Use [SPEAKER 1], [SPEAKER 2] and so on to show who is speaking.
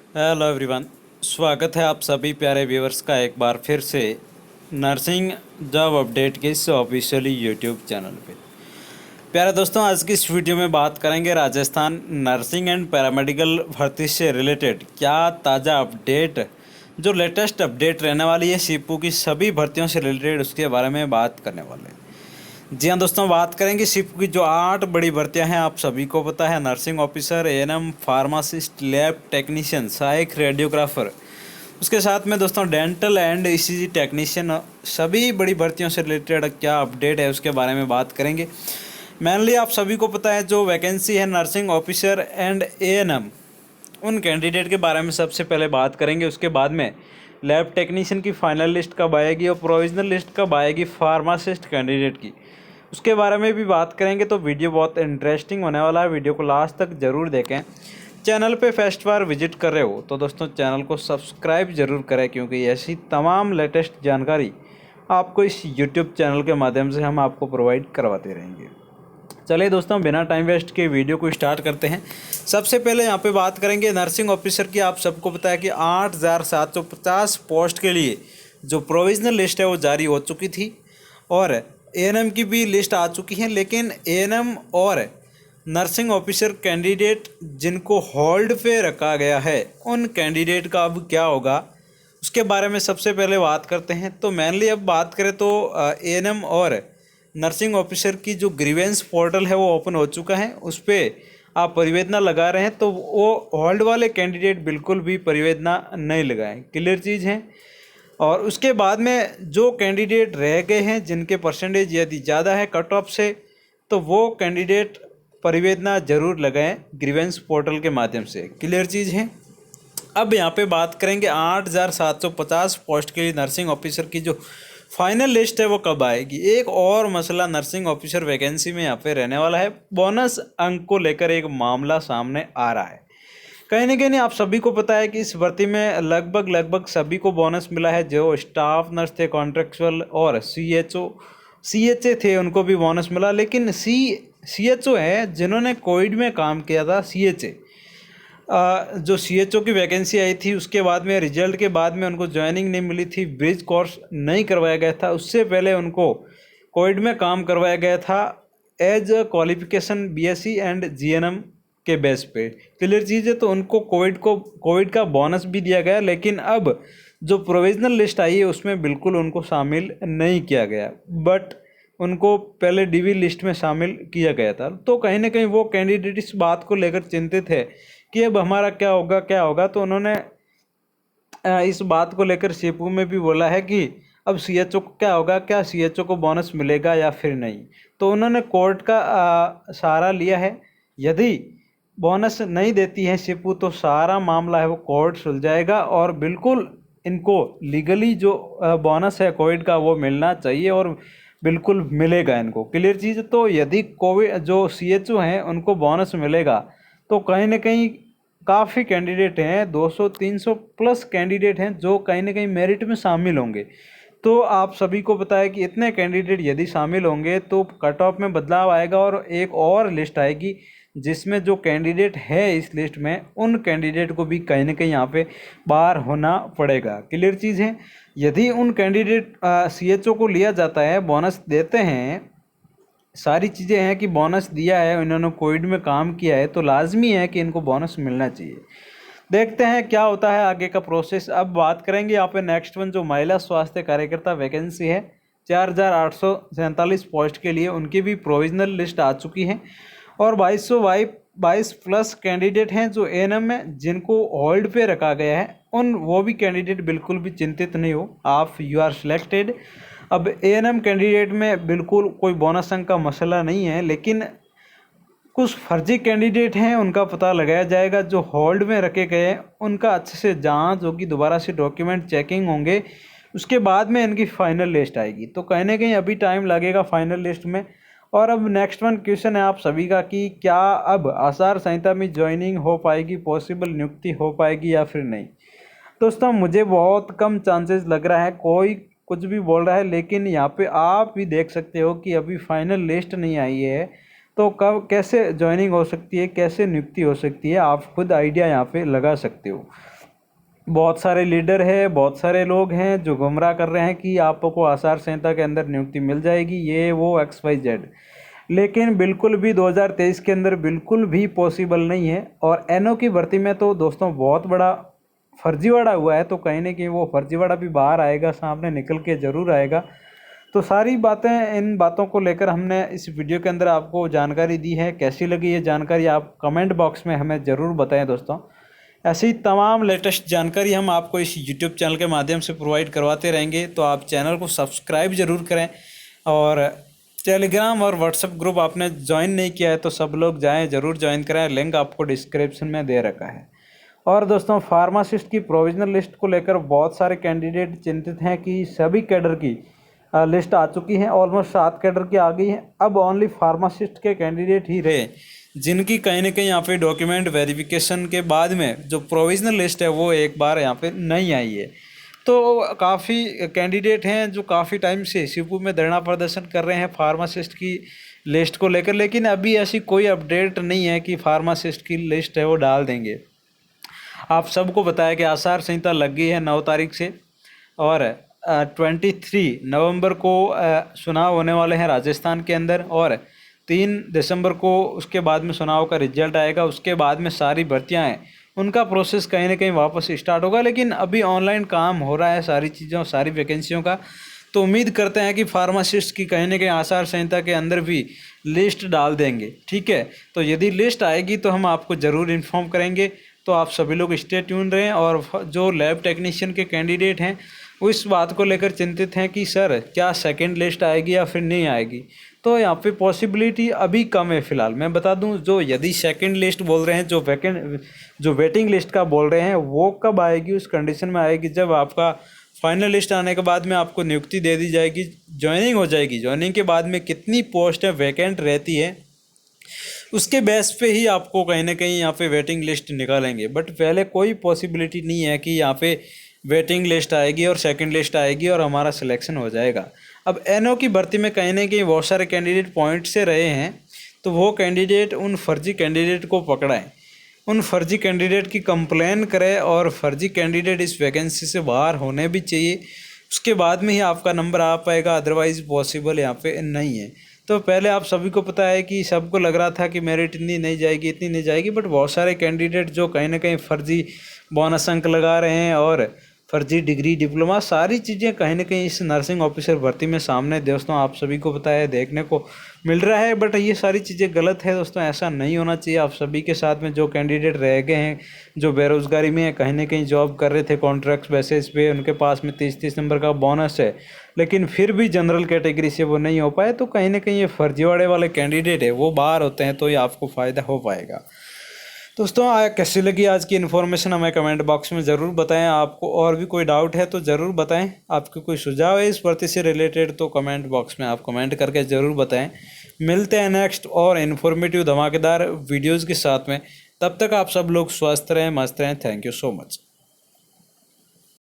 [SPEAKER 1] Hello everyone. स्वागत है आप सभी प्यारे व्यूअर्स का एक बार फिर से नर्सिंग जॉब अपडेट के इस ऑफिशियली यूट्यूब चैनल पे। प्यारे दोस्तों, आज की इस वीडियो में बात करेंगे राजस्थान नर्सिंग एंड पैरामेडिकल भर्ती से रिलेटेड क्या ताज़ा अपडेट, जो लेटेस्ट अपडेट रहने वाली है सीपू की सभी भर्तियों से रिलेटेड, उसके बारे में बात करने वाले हैं। जी हाँ दोस्तों, बात करेंगे सीपू की जो 8 बड़ी भर्तियां हैं। आप सभी को पता है, nursing officer, ANM, pharmacist, lab technician, सहायक रेडियोग्राफर, उसके साथ में दोस्तों डेंटल एंड ईसीजी टेक्नीशियन, सभी बड़ी भर्तियों से रिलेटेड क्या अपडेट है उसके बारे में बात करेंगे। मेनली आप सभी को पता है जो वैकेंसी है नर्सिंग ऑफिसर एंड एएनएम, उन कैंडिडेट के बारे में सबसे पहले बात करेंगे। उसके बाद में लैब टेक्नीशियन की फाइनल लिस्ट कब आएगी और प्रोविजनल लिस्ट कब आएगी फार्मासिस्ट कैंडिडेट की, उसके बारे में भी बात करेंगे। तो वीडियो बहुत इंटरेस्टिंग होने वाला है, वीडियो को लास्ट तक ज़रूर देखें। चैनल पे फर्स्ट बार विजिट कर रहे हो तो दोस्तों चैनल को सब्सक्राइब ज़रूर करें, क्योंकि ऐसी तमाम लेटेस्ट जानकारी आपको इस यूट्यूब चैनल के माध्यम से हम आपको प्रोवाइड करवाते रहेंगे। चलिए दोस्तों, बिना टाइम वेस्ट के वीडियो को स्टार्ट करते हैं। सबसे पहले यहाँ पे बात करेंगे नर्सिंग ऑफिसर की। आप सबको पता है कि 8,750 पोस्ट के लिए जो प्रोविजनल लिस्ट है वो जारी हो चुकी थी और एएनएम की भी लिस्ट आ चुकी है। लेकिन एएनएम और नर्सिंग ऑफिसर कैंडिडेट जिनको होल्ड पे रखा गया है, उन कैंडिडेट का अब क्या होगा उसके बारे में सबसे पहले बात करते हैं। तो मेनली अब बात करें तो एएनएम और नर्सिंग ऑफिसर की जो ग्रीवेंस पोर्टल है वो ओपन हो चुका है, उस पर आप परिवेदना लगा रहे हैं तो वो होल्ड वाले कैंडिडेट बिल्कुल भी परिवेदना नहीं लगाएं, क्लियर चीज़ है। और उसके बाद में जो कैंडिडेट रह गए हैं जिनके परसेंटेज यदि ज़्यादा है कट ऑफ से, तो वो कैंडिडेट परिवेदना जरूर लगाएं ग्रीवेंस पोर्टल के माध्यम से, क्लियर चीज़ है। अब यहाँ पे बात करेंगे 8,750 पोस्ट के लिए नर्सिंग ऑफिसर की जो फाइनल लिस्ट है वो कब आएगी। एक और मसला नर्सिंग ऑफिसर वैकेंसी में यहाँ पे रहने वाला है, बोनस अंक को लेकर एक मामला सामने आ रहा है। कहीं ना कहीं आप सभी को पता है कि इस भर्ती में लगभग सभी को बोनस मिला है। जो स्टाफ नर्स थे, कॉन्ट्रेक्चुअल और सीएचए थे, उनको भी बोनस मिला। लेकिन सीएचओ है जिन्होंने कोविड में काम किया था, सीएचए जो सीएचओ की वैकेंसी आई थी, उसके बाद में रिजल्ट के बाद में उनको ज्वाइनिंग नहीं मिली थी, ब्रिज कोर्स नहीं करवाया गया था, उससे पहले उनको कोविड में काम करवाया गया था as qualification BSc and GNM के बेस पे, क्लियर चीज़ है। तो उनको कोविड का बोनस भी दिया गया। लेकिन अब जो प्रोविजनल लिस्ट आई है उसमें बिल्कुल उनको शामिल नहीं किया गया, बट उनको पहले डीवी लिस्ट में शामिल किया गया था। तो कहीं ना कहीं वो कैंडिडेट इस बात को लेकर चिंतित है कि अब हमारा क्या होगा। तो उन्होंने इस बात को लेकर सीपू में भी बोला है कि अब सीएचओ को क्या होगा, क्या सीएचओ को बोनस मिलेगा या फिर नहीं। तो उन्होंने कोर्ट का सहारा लिया है। यदि बोनस नहीं देती है सीपू तो सारा मामला है वो कोर्ट सुलझाएगा और बिल्कुल इनको लीगली जो बोनस है कोविड का वो मिलना चाहिए और बिल्कुल मिलेगा इनको, क्लियर चीज़। तो यदि कोविड जो सीएचओ हैं उनको बोनस मिलेगा तो कहीं ना कहीं काफ़ी कैंडिडेट हैं, 200-300 प्लस कैंडिडेट हैं जो कहीं ना कहीं मेरिट में शामिल होंगे। तो आप सभी को पता है कि इतने कैंडिडेट यदि शामिल होंगे तो कट ऑफ में बदलाव आएगा और एक और लिस्ट आएगी जिसमें जो कैंडिडेट है इस लिस्ट में उन कैंडिडेट को भी कहीं ना कहीं यहाँ पे बाहर होना पड़ेगा, क्लियर चीज़ है। यदि उन कैंडिडेट सीएचओ को लिया जाता है, बोनस देते हैं, सारी चीज़ें हैं कि बोनस दिया है, इन्होंने कोविड में काम किया है, तो लाजमी है कि इनको बोनस मिलना चाहिए। देखते हैं क्या होता है आगे का प्रोसेस। अब बात करेंगे यहाँ पे नेक्स्ट वन, जो महिला स्वास्थ्य कार्यकर्ता वैकेंसी है 4,847 पोस्ट के लिए, उनकी भी प्रोविजनल लिस्ट आ चुकी है और 2222 प्लस कैंडिडेट हैं जो एएनएम में जिनको होल्ड पे रखा गया है। वो भी कैंडिडेट बिल्कुल भी चिंतित नहीं हो, आप यू आर सिलेक्टेड। अब एएनएम कैंडिडेट में बिल्कुल कोई बोनस अंक का मसला नहीं है, लेकिन कुछ फर्जी कैंडिडेट हैं उनका पता लगाया जाएगा। जो होल्ड में रखे गए हैं उनका अच्छे से जांच होगी, दोबारा से डॉक्यूमेंट चेकिंग होंगे, उसके बाद में इनकी फाइनल लिस्ट आएगी। तो कहीं ना कहीं अभी टाइम लगेगा फाइनल लिस्ट में। और अब नेक्स्ट वन क्वेश्चन है आप सभी का कि क्या अब आचार संहिता में ज्वाइनिंग हो पाएगी, पॉसिबल नियुक्ति हो पाएगी या फिर नहीं। दोस्तों मुझे बहुत कम चांसेस लग रहा है, कोई कुछ भी बोल रहा है, लेकिन यहाँ पे आप भी देख सकते हो कि अभी फाइनल लिस्ट नहीं आई है तो कब कैसे ज्वाइनिंग हो सकती है, कैसे नियुक्ति हो सकती है, आप खुद आइडिया यहाँ पे लगा सकते हो। बहुत सारे लीडर है, बहुत सारे लोग हैं जो गुमराह कर रहे हैं कि आपको आचार संहिता के अंदर नियुक्ति मिल जाएगी, ये वो XYZ। लेकिन बिल्कुल भी 2023 के अंदर बिल्कुल भी पॉसिबल नहीं है। और NO की भर्ती में तो दोस्तों बहुत बड़ा फर्जीवाड़ा हुआ है, तो कहीं ना कहीं वो फर्जीवाड़ा भी बाहर आएगा, सामने निकल के ज़रूर आएगा। तो सारी बातें, इन बातों को लेकर हमने इस वीडियो के अंदर आपको जानकारी दी है। कैसी लगी ये जानकारी आप कमेंट बॉक्स में हमें ज़रूर बताएं दोस्तों। ऐसी तमाम लेटेस्ट जानकारी हम आपको इस यूट्यूब चैनल के माध्यम से प्रोवाइड करवाते रहेंगे, तो आप चैनल को सब्सक्राइब ज़रूर करें। और टेलीग्राम और व्हाट्सएप ग्रुप आपने ज्वाइन नहीं किया है तो सब लोग जाएं, ज़रूर ज्वाइन करें, लिंक आपको डिस्क्रिप्शन में दे रखा है। और दोस्तों, फार्मासिस्ट की प्रोविजनल लिस्ट को लेकर बहुत सारे कैंडिडेट चिंतित हैं कि सभी कैडर की लिस्ट आ चुकी है, ऑलमोस्ट 7 कैडर की आ गई है। अब ओनली फार्मासिस्ट के कैंडिडेट ही रहे जिनकी कहीं ना कहीं यहाँ पे डॉक्यूमेंट वेरिफिकेशन के बाद में जो प्रोविजनल लिस्ट है वो एक बार यहाँ पे नहीं आई है। तो काफ़ी कैंडिडेट हैं जो काफ़ी टाइम से शिवपुर में धरना प्रदर्शन कर रहे हैं फार्मासिस्ट की लिस्ट को लेकर, लेकिन अभी ऐसी कोई अपडेट नहीं है कि फार्मासिस्ट की लिस्ट है वो डाल देंगे। आप सबको बताया कि आचार संहिता लग गई है 9 तारीख से, और 23 नवंबर को चुनाव होने वाले हैं राजस्थान के अंदर, और 3 दिसंबर को उसके बाद में चुनाव का रिजल्ट आएगा। उसके बाद में सारी भर्तियां हैं उनका प्रोसेस कहीं ना कहीं वापस स्टार्ट होगा। लेकिन अभी ऑनलाइन काम हो रहा है सारी चीज़ों, सारी वैकेंसियों का। तो उम्मीद करते हैं कि फार्मासिस्ट की कहीं ना कहीं आचार संहिता के अंदर भी लिस्ट डाल देंगे। ठीक है, तो यदि लिस्ट आएगी तो हम आपको ज़रूर इन्फॉर्म करेंगे। तो आप सभी लोग स्टे ट्यून रहें। और जो लैब टेक्नीशियन के कैंडिडेट हैं वो इस बात को लेकर चिंतित हैं कि सर क्या सेकंड लिस्ट आएगी या फिर नहीं आएगी, तो यहाँ पे पॉसिबिलिटी अभी कम है फ़िलहाल। मैं बता दूं, जो यदि सेकंड लिस्ट बोल रहे हैं, जो वेटिंग लिस्ट का बोल रहे हैं, वो कब आएगी, उस कंडीशन में आएगी जब आपका फाइनल लिस्ट आने के बाद में आपको नियुक्ति दे दी जाएगी, ज्वाइनिंग हो जाएगी। ज्वाइनिंग के बाद में कितनी पोस्टें वैकेंट रहती है उसके बेस पे ही आपको कहीं ना कहीं यहाँ पे वेटिंग लिस्ट निकालेंगे। बट पहले कोई पॉसिबिलिटी नहीं है कि यहाँ पे वेटिंग लिस्ट आएगी और सेकंड लिस्ट आएगी और हमारा सिलेक्शन हो जाएगा। अब NO की भर्ती में कहीं ना कहीं बहुत सारे कैंडिडेट पॉइंट से रहे हैं, तो वो कैंडिडेट उन फर्जी कैंडिडेट को पकड़ाएं, उन फर्जी कैंडिडेट की कंप्लेन करें, और फर्जी कैंडिडेट इस वैकेंसी से बाहर होने भी चाहिए। उसके बाद में ही आपका नंबर आ पाएगा, अदरवाइज़ पॉसिबल यहाँ पे नहीं है। तो पहले आप सभी को पता है कि सबको लग रहा था कि मेरिट इतनी नहीं जाएगी, इतनी नहीं जाएगी, बट बहुत सारे कैंडिडेट जो कहीं ना कहीं फर्जी बोनस अंक लगा रहे हैं और फर्जी डिग्री, डिप्लोमा, सारी चीज़ें कहीं ना कहीं इस नर्सिंग ऑफिसर भर्ती में सामने दोस्तों आप सभी को पता है, देखने को मिल रहा है। बट ये सारी चीज़ें गलत है दोस्तों, ऐसा नहीं होना चाहिए। आप सभी के साथ में जो कैंडिडेट रह गए हैं, जो बेरोज़गारी में है, कहीं ना कहीं जॉब कर रहे थे कॉन्ट्रैक्ट बेसिस पे, उनके पास में 30-30 नंबर का बोनस है, लेकिन फिर भी जनरल कैटेगरी से वो नहीं हो पाए, तो कहीं ना कहीं ये फर्जीवाड़े वाले कैंडिडेट है वो बाहर होते हैं, तो ये आपको फ़ायदा हो पाएगा। दोस्तों, कैसी लगी आज की इन्फॉर्मेशन हमें कमेंट बॉक्स में ज़रूर बताएं। आपको और भी कोई डाउट है तो ज़रूर बताएं। आपके कोई सुझाव है इस भर्ती से रिलेटेड तो कमेंट बॉक्स में आप कमेंट करके ज़रूर बताएं। मिलते हैं नेक्स्ट और इन्फॉर्मेटिव धमाकेदार वीडियोज़ के साथ में। तब तक आप सब लोग स्वस्थ रहें, मस्त रहें। Thank you so much.